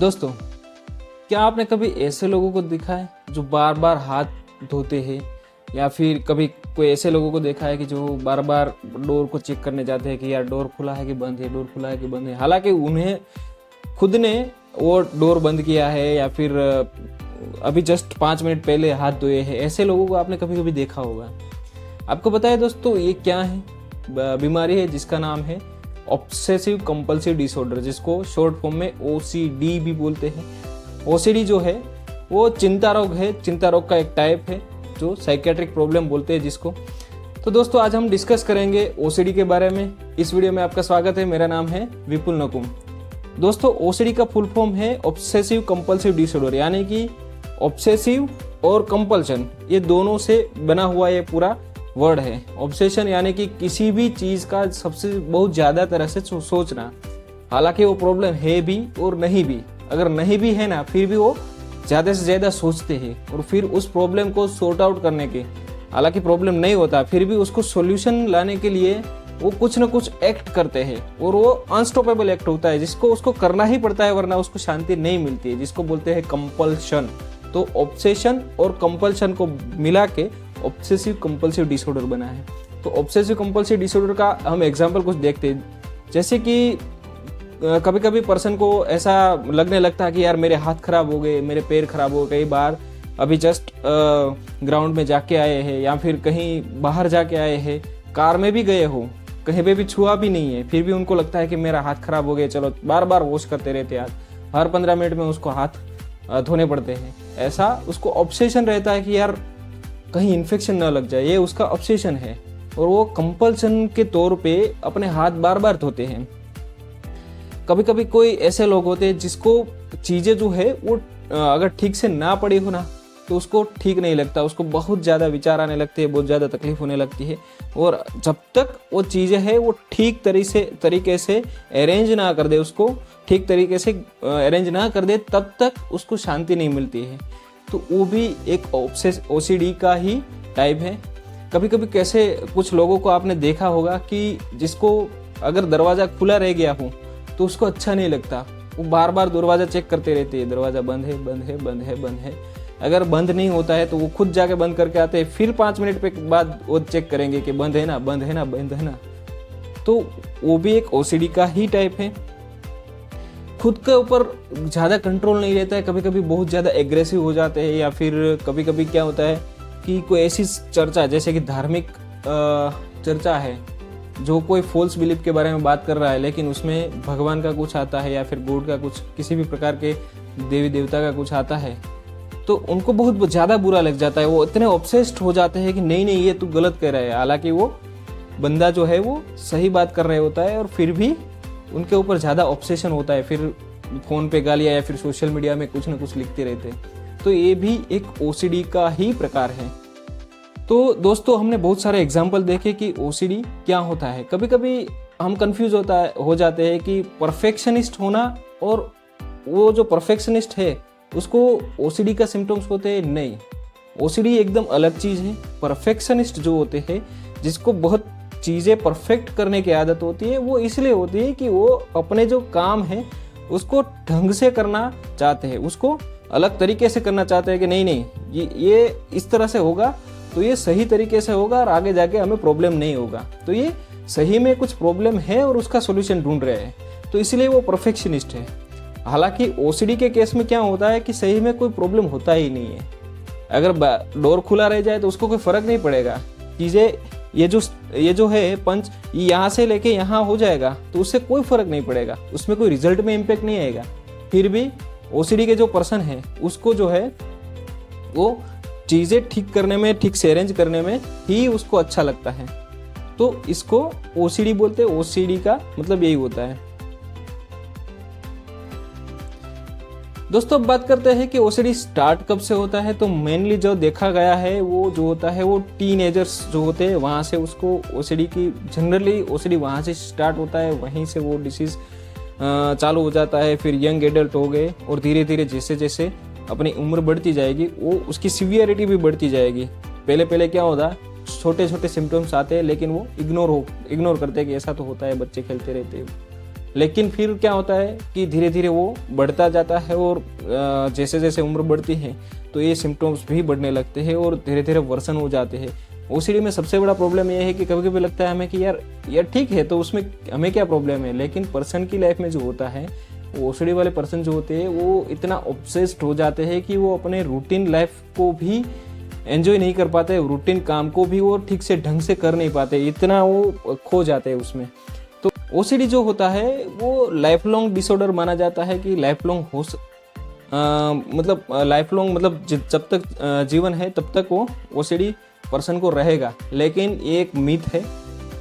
दोस्तों, क्या आपने कभी ऐसे लोगों को देखा है जो बार बार हाथ धोते हैं, या फिर कभी कोई ऐसे लोगों को देखा है कि जो बार बार डोर को चेक करने जाते हैं कि यार डोर खुला है कि बंद है, डोर खुला है कि बंद है, हालांकि उन्हें खुद ने वो डोर बंद किया है या फिर अभी जस्ट 5 मिनट पहले हाथ धोए हैं। ऐसे लोगों को आपने कभी कभी देखा होगा। आपको पता है दोस्तों, ये क्या है? बीमारी है जिसका नाम है ऑब्सेसिव कंपल्सिव डिसऑर्डर, जिसको शॉर्ट फॉर्म में OCD भी बोलते हैं। OCD जो है वो चिंता रोग है, चिंता रोग का एक टाइप है जो साइकेट्रिक प्रॉब्लम बोलते हैं जिसको। तो दोस्तों, आज हम डिस्कस करेंगे OCD के बारे में। इस वीडियो में आपका स्वागत है। मेरा नाम है विपुल नकुम। दोस्तों, OCD का फुल फॉर्म है ऑब्सेसिव कंपल्सिव डिसऑर्डर, यानी कि ऑब्सेसिव और कंपल्शन ये दोनों से बना हुआ ये पूरा वर्ड है। ऑब्सेशन यानी कि किसी भी चीज का सबसे बहुत ज्यादा तरह से सोचना, हालांकि वो प्रॉब्लम है भी और नहीं भी। अगर नहीं भी है ना, फिर भी वो ज्यादा से ज्यादा सोचते हैं और फिर उस प्रॉब्लम को सॉर्ट आउट करने के, हालांकि प्रॉब्लम नहीं होता फिर भी उसको सॉल्यूशन लाने के लिए वो कुछ न कुछ एक्ट करते हैं, और वो अनस्टॉपेबल एक्ट होता है जिसको उसको करना ही पड़ता है, वरना उसको शांति नहीं मिलती है, जिसको बोलते हैं कंपल्शन। तो ऑब्सेशन और कंपल्शन को मिला के ऑब्सेसिव कंपल्सिव डिसऑर्डर बना है। तो ऑब्सेसिव कंपल्सिव डिसऑर्डर का हम एग्जांपल कुछ देखते हैं। जैसे कि कभी कभी पर्सन को ऐसा लगने लगता है कि यार मेरे हाथ खराब हो गए, मेरे पैर खराब हो गए। कई बार अभी जस्ट ग्राउंड में जाके आए हैं या फिर कहीं बाहर जाके आए हैं, कार में भी गए हो, कहीं पे भी छुआ भी नहीं है, फिर भी उनको लगता है कि मेरा हाथ खराब हो गया, चलो बार बार वॉश करते रहते हैं हाथ। हर 15 मिनट में उसको हाथ धोने पड़ते हैं। ऐसा उसको ऑब्सेशन रहता है कि यार कहीं इन्फेक्शन ना लग जाए, ये उसका ऑब्सेशन है, और वो कंपल्सन के तौर पे अपने हाथ बार बार धोते हैं। कभी कभी कोई ऐसे लोग होते हैं जिसको चीज़ें जो है वो अगर ठीक से ना पड़ी हो ना, तो उसको ठीक नहीं लगता, उसको बहुत ज़्यादा विचार आने लगते हैं, बहुत ज़्यादा तकलीफ होने लगती है। और जब तक वो चीज़ें है वो ठीक तरीके से अरेंज ना कर दे, उसको ठीक तरीके से अरेंज ना कर दे, तब तक उसको शांति नहीं मिलती है। तो वो भी एक OCD का ही टाइप है। कभी कभी कैसे कुछ लोगों को आपने देखा होगा कि जिसको अगर दरवाज़ा खुला रह गया हो तो उसको अच्छा नहीं लगता, वो बार बार दरवाज़ा चेक करते रहते हैं, दरवाज़ा बंद है, बंद है, बंद है, बंद है। अगर बंद नहीं होता है तो वो खुद जाके बंद करके आते हैं, फिर 5 मिनट पे बाद वो चेक करेंगे कि बंद है ना, बंद है ना, बंद है ना। तो वो भी एक OCD का ही टाइप है। खुद के ऊपर ज़्यादा कंट्रोल नहीं रहता है, कभी कभी बहुत ज़्यादा एग्रेसिव हो जाते हैं, या फिर कभी कभी क्या होता है कि कोई ऐसी चर्चा, जैसे कि धार्मिक चर्चा है, जो कोई फॉल्स बिलीफ के बारे में बात कर रहा है, लेकिन उसमें भगवान का कुछ आता है या फिर गॉड का कुछ, किसी भी प्रकार के देवी देवता का कुछ आता है, तो उनको बहुत ज़्यादा बुरा लग जाता है। वो इतने ऑब्सेस्ड हो जाते हैं कि नहीं नहीं ये तू गलत कह रहा है, हालांकि वो बंदा जो है वो सही बात कर रहे होता है, और फिर भी उनके ऊपर ज़्यादा ऑब्सेशन होता है। फिर फ़ोन पे गालियाँ या फिर सोशल मीडिया में कुछ ना कुछ लिखते रहते हैं। तो ये भी एक OCD का ही प्रकार है। तो दोस्तों, हमने बहुत सारे एग्जाम्पल देखे कि OCD क्या होता है। कभी कभी हम कंफ्यूज हो जाते हैं कि परफेक्शनिस्ट होना और वो जो परफेक्शनिस्ट है उसको OCD का सिम्टम्स होते हैं। नहीं, OCD एकदम अलग चीज़ है। परफेक्शनिस्ट जो होते हैं, जिसको बहुत चीज़ें परफेक्ट करने की आदत होती है, वो इसलिए होती है कि वो अपने जो काम है उसको ढंग से करना चाहते हैं, उसको अलग तरीके से करना चाहते हैं कि नहीं नहीं ये इस तरह से होगा तो ये सही तरीके से होगा और आगे जाके हमें प्रॉब्लम नहीं होगा। तो ये सही में कुछ प्रॉब्लम है और उसका सोल्यूशन ढूंढ रहे हैं, तो इसलिए वो परफेक्शनिस्ट है। हालांकि OCD के केस में क्या होता है कि सही में कोई प्रॉब्लम होता ही नहीं है। अगर डोर खुला रह जाए तो उसको कोई फर्क नहीं पड़ेगा, चीज़ें ये जो है पंच यहाँ से लेके यहाँ हो जाएगा, तो उससे कोई फर्क नहीं पड़ेगा, उसमें कोई रिजल्ट में इम्पैक्ट नहीं आएगा। फिर भी OCD के जो पर्सन है उसको जो है वो चीज़ें ठीक करने में, ठीक से अरेंज करने में ही उसको अच्छा लगता है। तो इसको OCD बोलते हैं। OCD का मतलब यही होता है। दोस्तों, अब बात करते हैं कि OCD स्टार्ट कब से होता है। तो मेनली जो देखा गया है वो जो होता है वो टीनेजर्स जो होते हैं, वहाँ से उसको OCD की जनरली OCD वहाँ से स्टार्ट होता है, वहीं से वो डिसीज़ चालू हो जाता है। फिर यंग एडल्ट हो गए, और धीरे धीरे जैसे जैसे अपनी उम्र बढ़ती जाएगी वो उसकी सीवियरिटी भी बढ़ती जाएगी। पहले क्या होता है, छोटे छोटे सिम्टम्स आते हैं, लेकिन वो इग्नोर करते हैं कि ऐसा तो होता है, बच्चे खेलते रहते हैं, लेकिन फिर क्या होता है कि धीरे धीरे वो बढ़ता जाता है और जैसे जैसे उम्र बढ़ती है तो ये सिम्टम्स भी बढ़ने लगते हैं और धीरे धीरे वर्सन हो जाते हैं। ओसीडी में सबसे बड़ा प्रॉब्लम ये है कि कभी कभी लगता है हमें कि यार ठीक है, तो उसमें हमें क्या प्रॉब्लम है, लेकिन पर्सन की लाइफ में जो होता है, वो ओसीडी वाले पर्सन जो होते हैं वो इतना ऑब्सेस्ड हो जाते हैं कि वो अपने रूटीन लाइफ को भी एंजॉय नहीं कर पाते, रूटीन काम को भी वो ठीक से ढंग से कर नहीं पाते, इतना वो खो जाते हैं उसमें। तो ओसीडी जो होता है वो लाइफ लॉन्ग डिसऑर्डर माना जाता है कि लाइफ लॉन्ग लाइफ लॉन्ग मतलब जब तक जीवन है तब तक वो ओसीडी पर्सन को रहेगा। लेकिन ये एक मिथ है,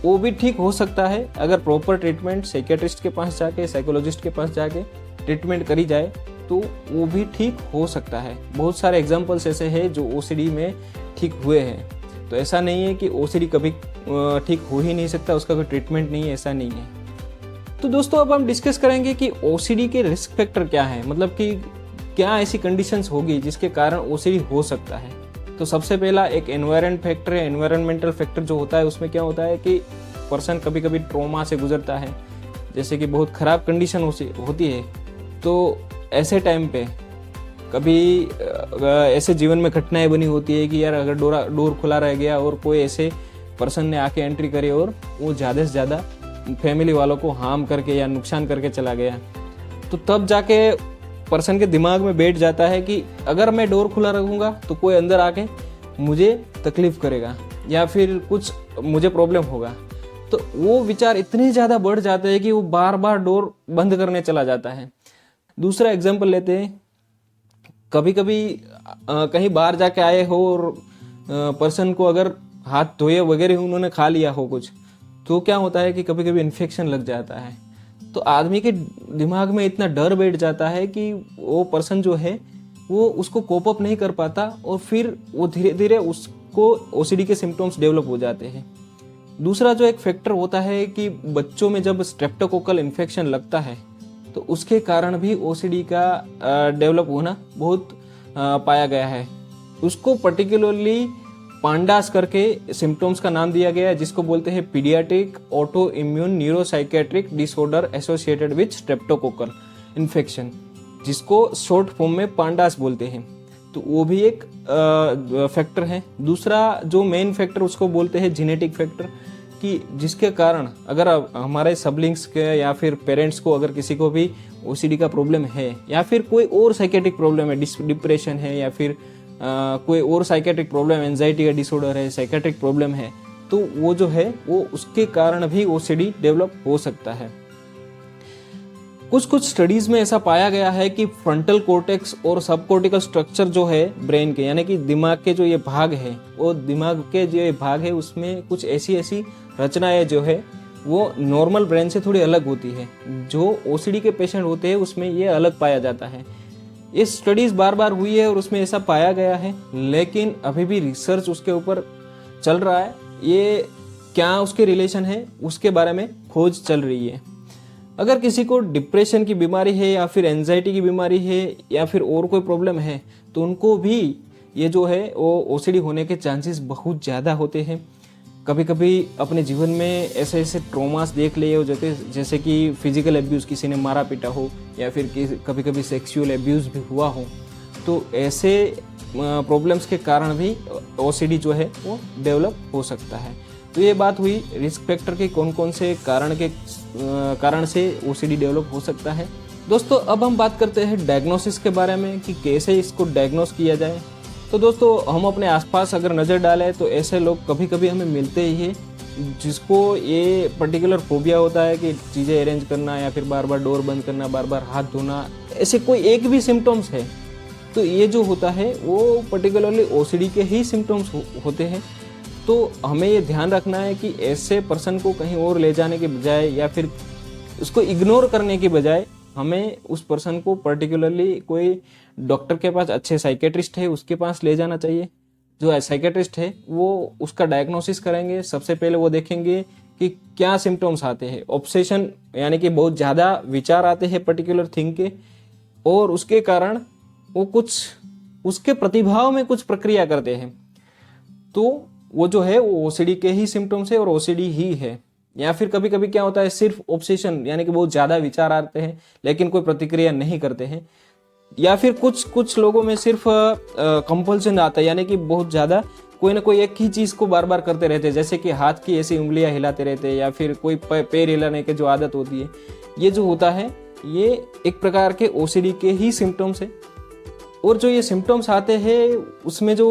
वो भी ठीक हो सकता है अगर प्रॉपर ट्रीटमेंट साइकियाट्रिस्ट के पास जाके, साइकोलॉजिस्ट के पास जाके ट्रीटमेंट करी जाए तो वो भी ठीक हो सकता है। बहुत सारे एग्जांपल्स ऐसे हैं जो ओसीडी में ठीक हुए हैं। तो ऐसा नहीं है कि ओसीडी कभी ठीक हो ही नहीं सकता, उसका कोई ट्रीटमेंट नहीं है, ऐसा नहीं है। तो दोस्तों अब हम डिस्कस करेंगे कि ओसीडी के रिस्क फैक्टर क्या है, मतलब कि क्या ऐसी कंडीशंस होगी जिसके कारण ओसीडी हो सकता है। तो सबसे पहला एक एनवायरमेंट फैक्टर है। एनवायरमेंटल फैक्टर जो होता है उसमें क्या होता है कि पर्सन कभी कभी ट्रॉमा से गुजरता है, जैसे कि बहुत ख़राब कंडीशन होती है, तो ऐसे टाइम पे कभी ऐसे जीवन में घटनाएं बनी होती है कि यार अगर डोर खुला रह गया और कोई ऐसे पर्सन ने आके एंट्री करी और वो ज़्यादा से ज़्यादा फैमिली वालों को हार्म करके या नुकसान करके चला गया, तो तब जाके पर्सन के दिमाग में बैठ जाता है कि अगर मैं डोर खुला रखूँगा तो कोई अंदर आके मुझे तकलीफ करेगा या फिर कुछ मुझे प्रॉब्लम होगा। तो वो विचार इतने ज़्यादा बढ़ जाते हैं कि वो बार बार डोर बंद करने चला जाता है। दूसरा एग्जाम्पल लेते हैं, कभी कभी कहीं बाहर जाके आए हो और पर्सन को अगर हाथ धोए वगैरह उन्होंने खा लिया हो कुछ, तो क्या होता है कि कभी कभी इन्फेक्शन लग जाता है। तो आदमी के दिमाग में इतना डर बैठ जाता है कि वो पर्सन जो है वो उसको कोप अप नहीं कर पाता और फिर वो धीरे धीरे उसको ओसीडी के सिम्टम्स डेवलप हो जाते हैं। दूसरा जो एक फैक्टर होता है कि बच्चों में जब स्ट्रेप्टोकोकल इन्फेक्शन लगता है तो उसके कारण भी ओसीडी का डेवलप होना बहुत पाया गया है। उसको पर्टिकुलरली पांडास करके सिम्टम्स का नाम दिया गया है, जिसको बोलते हैं paediatric auto immune neuropsychiatric disorder associated with streptococcal infection, जिसको शॉर्ट फॉर्म में पांडास बोलते हैं। तो वो भी एक फैक्टर है। दूसरा जो मेन फैक्टर उसको बोलते हैं जेनेटिक फैक्टर, कि जिसके कारण अगर हमारे सबलिंग्स के या फिर पेरेंट्स को अगर किसी को भी ओसीडी का प्रॉब्लम है या फिर कोई और साइकेट्रिक प्रॉब्लम है, डिप्रेशन है या फिर कोई और साइकेट्रिक प्रॉब्लम, एंजाइटी का डिसऑर्डर है, साइकेट्रिक प्रॉब्लम है, तो वो जो है वो उसके कारण भी ओसीडी डेवलप हो सकता है। कुछ स्टडीज में ऐसा पाया गया है कि फ्रंटल कॉर्टेक्स और सबकॉर्टिकल स्ट्रक्चर जो है ब्रेन के, यानी कि दिमाग के जो ये भाग है, वो दिमाग के जो ये भाग है उसमें कुछ ऐसी रचनाएं जो है वो नॉर्मल ब्रेन से थोड़ी अलग होती है। जो ओसीडी के पेशेंट होते हैं उसमें ये अलग पाया जाता है। ये स्टडीज बार बार हुई है और उसमें ऐसा पाया गया है, लेकिन अभी भी रिसर्च उसके ऊपर चल रहा है। ये क्या उसके रिलेशन है उसके बारे में खोज चल रही है। अगर किसी को डिप्रेशन की बीमारी है या फिर एंजाइटी की बीमारी है या फिर और कोई प्रॉब्लम है, तो उनको भी ये जो है वो ओसीडी होने के चांसेस बहुत ज़्यादा होते हैं। कभी कभी अपने जीवन में ऐसे ट्रॉमास देख लिए हो जाते, जैसे कि फिजिकल एब्यूज़, किसी ने मारा पीटा हो या फिर कभी कभी सेक्सुअल एब्यूज़ भी हुआ हो, तो ऐसे प्रॉब्लम्स के कारण भी ओसीडी जो है वो डेवलप हो सकता है। तो ये बात हुई रिस्क फैक्टर के कौन कौन से कारण से ओसीडी डेवलप हो सकता है। दोस्तों अब हम बात करते हैं डायग्नोसिस के बारे में कि कैसे इसको डायग्नोस किया जाए। तो दोस्तों हम अपने आसपास अगर नज़र डालें तो ऐसे लोग कभी कभी हमें मिलते ही है जिसको ये पर्टिकुलर फोबिया होता है कि चीज़ें अरेंज करना या फिर बार बार डोर बंद करना, बार बार हाथ धोना, ऐसे कोई एक भी सिम्टम्स है तो ये जो होता है वो पर्टिकुलरली ओसीडी के ही सिम्टम्स होते हैं। तो हमें ये ध्यान रखना है कि ऐसे पर्सन को कहीं और ले जाने के बजाय या फिर उसको इग्नोर करने के बजाय हमें उस पर्सन को पर्टिकुलरली कोई डॉक्टर के पास, अच्छे साइकेट्रिस्ट है उसके पास ले जाना चाहिए। जो साइकेट्रिस्ट है वो उसका डायग्नोसिस करेंगे। सबसे पहले वो देखेंगे कि क्या सिम्टम्स आते हैं। ऑब्सेशन यानी कि बहुत ज़्यादा विचार आते हैं पर्टिकुलर थिंग के, और उसके कारण वो कुछ उसके प्रतिभाव में कुछ प्रक्रिया करते हैं, तो वो जो है वो ओसीडी के ही सिम्टम्स है और ओसीडी ही है। या फिर कभी कभी क्या होता है सिर्फ ऑब्सेशन, यानी कि बहुत ज़्यादा विचार आते हैं लेकिन कोई प्रतिक्रिया नहीं करते हैं। या फिर कुछ कुछ लोगों में सिर्फ कंपल्सन आता है, यानी कि बहुत ज़्यादा कोई ना कोई एक ही चीज़ को बार बार करते रहते हैं, जैसे कि हाथ की ऐसी उंगलियां हिलाते रहते हैं या फिर कोई पैर हिलाने की जो आदत होती है। ये जो होता है ये एक प्रकार के ओसीडी के ही सिम्टम्स है। और जो ये सिम्टम्स आते हैं उसमें जो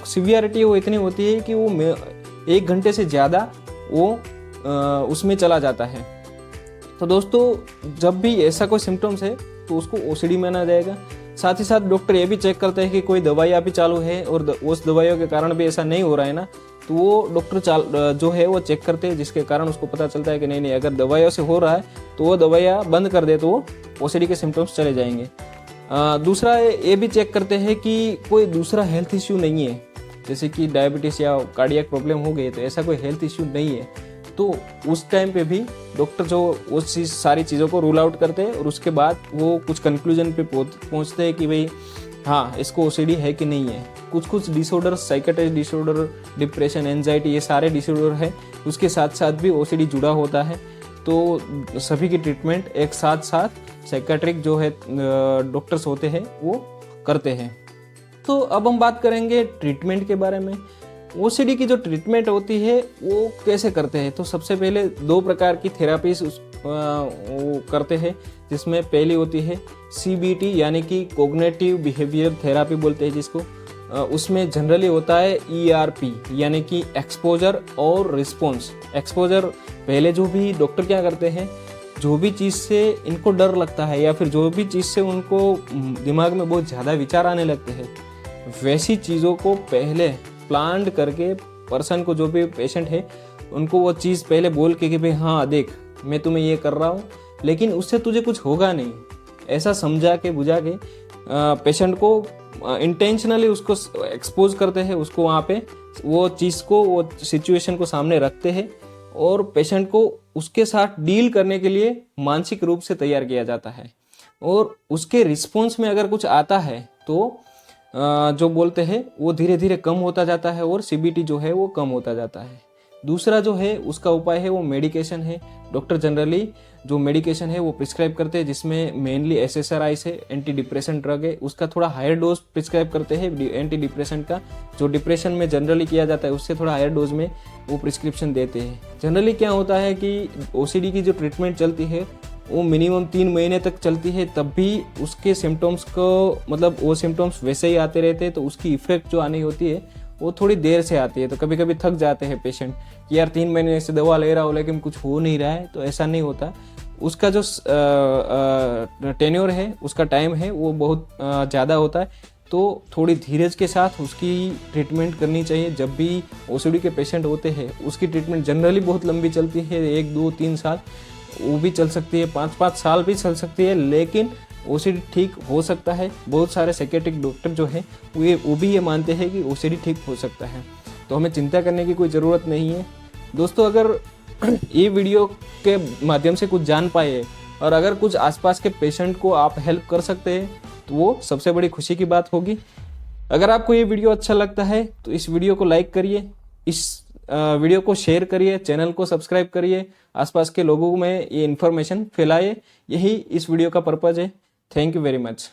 सिवियरिटी वो इतनी होती है कि वो 1 घंटे से ज़्यादा वो उसमें चला जाता है। तो दोस्तों जब भी ऐसा कोई सिम्टम्स है तो उसको ओसीडी माना जाएगा। साथ ही साथ डॉक्टर ये भी चेक करते हैं कि कोई दवाइयाँ भी चालू है और उस दवाइयों के कारण भी ऐसा नहीं हो रहा है ना, तो वो डॉक्टर जो है वो चेक करते हैं, जिसके कारण उसको पता चलता है कि नहीं अगर दवाइयों से हो रहा है तो वो दवाइयाँ बंद कर दे तो वो ओसीडी के सिम्टम्स चले जाएंगे। दूसरा ये भी चेक करते हैं कि कोई दूसरा हेल्थ इश्यू नहीं है, जैसे कि डायबिटीज़ या कार्डियक प्रॉब्लम हो गई, तो ऐसा कोई हेल्थ इश्यू नहीं है। तो उस टाइम पे भी डॉक्टर जो उस सारी चीज़ों को रूल आउट करते हैं और उसके बाद वो कुछ कंक्लूजन पे पहुंचते हैं कि भाई हाँ इसको ओसीडी है कि नहीं है। कुछ कुछ disorder, psychiatric disorder, depression, anxiety, ये सारे डिसऑर्डर है, उसके साथ साथ भी ओसीडी जुड़ा होता है। तो सभी की ट्रीटमेंट एक साथ साथ साइकेट्रिक जो है डॉक्टर्स होते हैं वो करते हैं। तो अब हम बात करेंगे ट्रीटमेंट के बारे में। ओसीडी की जो ट्रीटमेंट होती है वो कैसे करते हैं, तो सबसे पहले 2 प्रकार की थेरापीज वो करते हैं, जिसमें पहली होती है CBT यानी कि कोग्निटिव बिहेवियर थेरापी बोलते हैं जिसको। उसमें जनरली होता है ERP यानी कि एक्सपोजर और रिस्पॉन्स। एक्सपोजर पहले जो भी डॉक्टर क्या करते हैं, जो भी चीज़ से इनको डर लगता है या फिर जो भी चीज़ से उनको दिमाग में बहुत ज़्यादा विचार आने लगते हैं, वैसी चीज़ों को पहले प्लान करके पर्सन को, जो भी पेशेंट है उनको वो चीज़ पहले बोल के कि भाई हाँ देख मैं तुम्हें ये कर रहा हूँ लेकिन उससे तुझे कुछ होगा नहीं, ऐसा समझा के बुझा के पेशेंट को इंटेंशनली उसको एक्सपोज करते हैं, उसको वहाँ पे वो चीज़ को, वो सिचुएशन को सामने रखते हैं और पेशेंट को उसके साथ डील करने के लिए मानसिक रूप से तैयार किया जाता है। और उसके रिस्पॉन्स में अगर कुछ आता है तो जो बोलते हैं वो धीरे धीरे कम होता जाता है और CBT जो है वो कम होता जाता है। दूसरा जो है उसका उपाय है वो मेडिकेशन है। डॉक्टर जनरली जो मेडिकेशन है वो प्रिस्क्राइब करते हैं, जिसमें मेनली SSRIs है, एंटी डिप्रेशन ड्रग है, उसका थोड़ा हायर डोज प्रिस्क्राइब करते हैं एंटी डिप्रेशन का, जो डिप्रेशन में जनरली किया जाता है उससे थोड़ा हायर डोज में वो प्रिस्क्रिप्शन देते हैं। जनरली क्या होता है कि OCD की जो ट्रीटमेंट चलती है वो मिनिमम 3 महीने तक चलती है, तब भी उसके सिम्टम्स को, मतलब वो सिम्टम्स वैसे ही आते रहते हैं, तो उसकी इफेक्ट जो आनी होती है वो थोड़ी देर से आती है। तो कभी कभी थक जाते हैं पेशेंट कि यार 3 महीने से दवा ले रहा हो लेकिन कुछ हो नहीं रहा है, तो ऐसा नहीं होता। उसका जो टेन्योर है, उसका टाइम है वो बहुत ज़्यादा होता है, तो थोड़ी धीरज के साथ उसकी ट्रीटमेंट करनी चाहिए। जब भी OCD के पेशेंट होते हैं उसकी ट्रीटमेंट जनरली बहुत लंबी चलती है, 1, 2, 3 साल वो भी चल सकती है, 5 साल भी चल सकती है, लेकिन OCD ठीक हो सकता है। बहुत सारे साइकेट्रिक डॉक्टर जो हैं वो भी ये मानते हैं कि OCD ठीक हो सकता है, तो हमें चिंता करने की कोई ज़रूरत नहीं है। दोस्तों अगर ये वीडियो के माध्यम से कुछ जान पाए और अगर कुछ आसपास के पेशेंट को आप हेल्प कर सकते हैं तो वो सबसे बड़ी खुशी की बात होगी। अगर आपको ये वीडियो अच्छा लगता है तो इस वीडियो को लाइक करिए, इस वीडियो को शेयर करिए, चैनल को सब्सक्राइब करिए, आसपास के लोगों में ये इन्फॉर्मेशन फैलाइए। यही इस वीडियो का पर्पज़ है। Thank you very much.